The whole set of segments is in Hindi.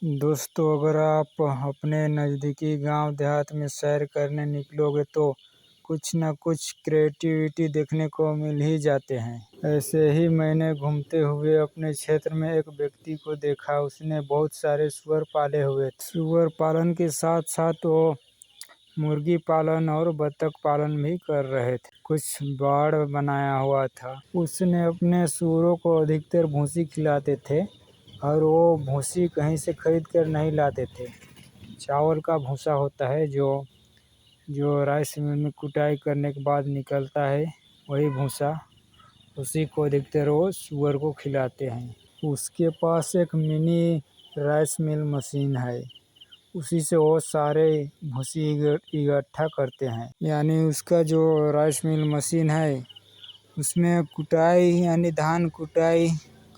दोस्तों, अगर आप अपने नज़दीकी गांव देहात में सैर करने निकलोगे तो कुछ न कुछ क्रिएटिविटी देखने को मिल ही जाते हैं। ऐसे ही मैंने घूमते हुए अपने क्षेत्र में एक व्यक्ति को देखा। उसने बहुत सारे सूअर पाले हुए थे। सूअर पालन के साथ साथ वो मुर्गी पालन और बतख पालन भी कर रहे थे। कुछ बाड़ बनाया हुआ था। उसने अपने सूअरों को अधिकतर भूसी खिलाते थे और वो भूसी कहीं से खरीद कर नहीं लाते थे। चावल का भूसा होता है जो राइस मिल में कुटाई करने के बाद निकलता है, वही भूसा, उसी को अधिकतर वो सूअर को खिलाते हैं। उसके पास एक मिनी राइस मिल मशीन है। उसी से वो सारे भूसी इकट्ठा करते हैं। यानी उसका जो राइस मिल मशीन है उसमें कुटाई यानी धान कुटाई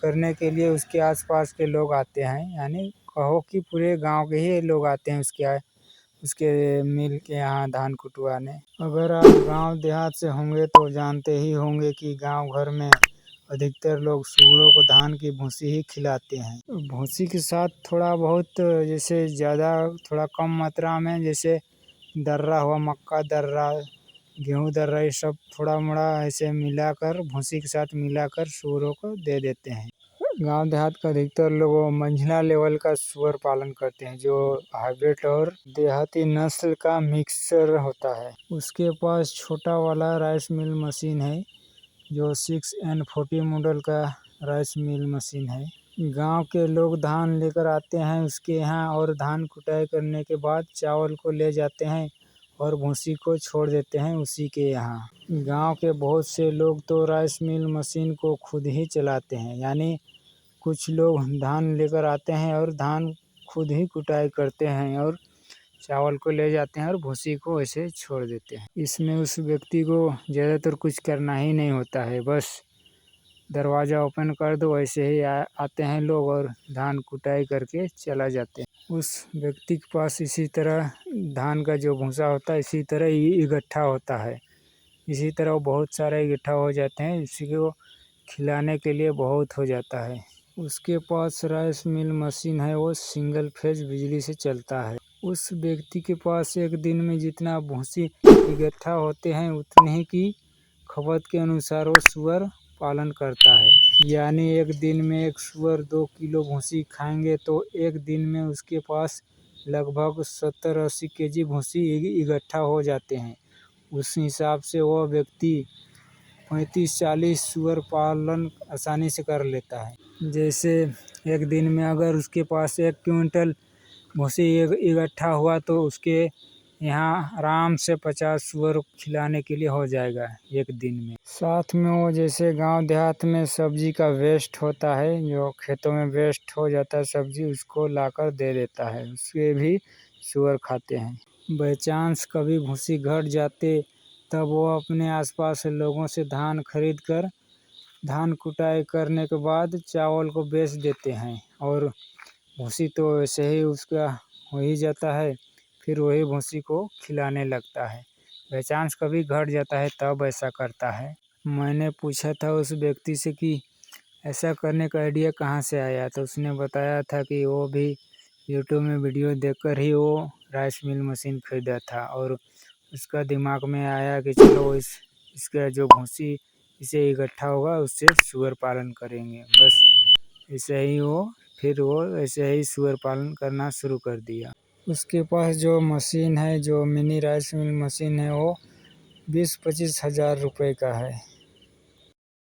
करने के लिए उसके आसपास के लोग आते हैं। यानी कहो कि पूरे गांव के ही लोग आते हैं उसके मिल के यहाँ धान कुटवाने। अगर आप गांव देहात से होंगे तो जानते ही होंगे कि गांव घर में अधिकतर लोग सूअरों को धान की भूसी ही खिलाते हैं। भूसी के साथ थोड़ा बहुत, जैसे ज़्यादा थोड़ा कम मात्रा में, जैसे दर्रा हुआ, मक्का दर्रा, गेहूँ दर्रा, ये सब थोड़ा मोड़ा ऐसे मिलाकर भूसी के साथ मिलाकर सूअरों को दे देते हैं। गांव देहात का अधिकतर लोग मंझला लेवल का सूअर पालन करते हैं, जो हाइब्रिड और देहाती नस्ल का मिक्सचर होता है। उसके पास छोटा वाला राइस मिल मशीन है, जो 6N40 मॉडल का राइस मिल मशीन है। गांव के लोग धान लेकर आते हैं उसके यहाँ और धान कुटाई करने के बाद चावल को ले जाते हैं और भूसी को छोड़ देते हैं उसी के यहाँ। गांव के बहुत से लोग तो राइस मिल मशीन को खुद ही चलाते हैं। यानी कुछ लोग धान लेकर आते हैं और धान खुद ही कुटाई करते हैं और चावल को ले जाते हैं और भूसी को ऐसे छोड़ देते हैं। इसमें उस व्यक्ति को ज़्यादातर कुछ करना ही नहीं होता है, बस दरवाज़ा ओपन कर दो, ऐसे ही आते हैं लोग और धान कुटाई करके चला जाते हैं। उस व्यक्ति के पास इसी तरह धान का जो भूसा होता है इसी तरह ही इकट्ठा होता है। इसी तरह वो बहुत सारे इकट्ठा हो जाते हैं, इसी को खिलाने के लिए बहुत हो जाता है। उसके पास राइस मिल मशीन है, वो सिंगल फेज बिजली से चलता है। उस व्यक्ति के पास एक दिन में जितना भूसी इकट्ठा होते हैं उतने ही की खपत के अनुसार वो सूअर पालन करता है। यानी एक दिन में एक सूअर 2 किलो भूसी खाएंगे तो एक दिन में उसके पास लगभग 70-80 केजी भूसी इकट्ठा हो जाते हैं। उस हिसाब से वह व्यक्ति 35-40 सूअर पालन आसानी से कर लेता है। जैसे एक दिन में अगर उसके पास 1 क्विंटल भूसी इकट्ठा हुआ तो उसके यहाँ आराम से 50 सूअर खिलाने के लिए हो जाएगा एक दिन में। साथ में वो जैसे गांव देहात में सब्जी का वेस्ट होता है, जो खेतों में वेस्ट हो जाता है सब्जी, उसको लाकर दे देता है, उसके भी सूअर खाते हैं। बाई चांस कभी भूसी घट जाते तब वो अपने आसपास लोगों से धान खरीद कर धान कुटाई करने के बाद चावल को बेच देते हैं और भूसी तो वैसे ही उसका हो ही जाता है, फिर वही भूसी को खिलाने लगता है। बाई चांस कभी घट जाता है तब ऐसा करता है। मैंने पूछा था उस व्यक्ति से कि ऐसा करने का आइडिया कहाँ से आया, तो उसने बताया था कि वो भी यूट्यूब में वीडियो देखकर ही वो राइस मिल मशीन खरीदा था और उसका दिमाग में आया कि चलो इसका जो भूसी इसे इकट्ठा होगा उससे सूअर पालन करेंगे। बस ऐसे ही वो ऐसे ही सूअर पालन करना शुरू कर दिया। उसके पास जो मशीन है, जो मिनी राइस मिल मशीन है, वो 20-25 हज़ार रुपये का है।